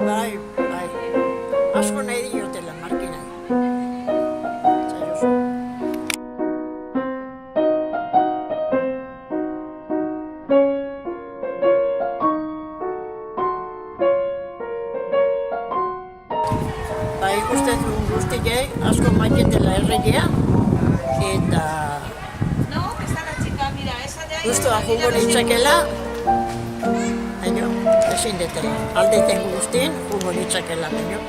Bai, bai. Asko nahi diotela markina. Zaiozu. Ba, ikusten duen guztiek asko maitetela erregea eta No, esa la chica, mira, esa de ahí. guztua jugo litzakela, baino, ezin dute. Aldeten guztien jugo litzakela, baino.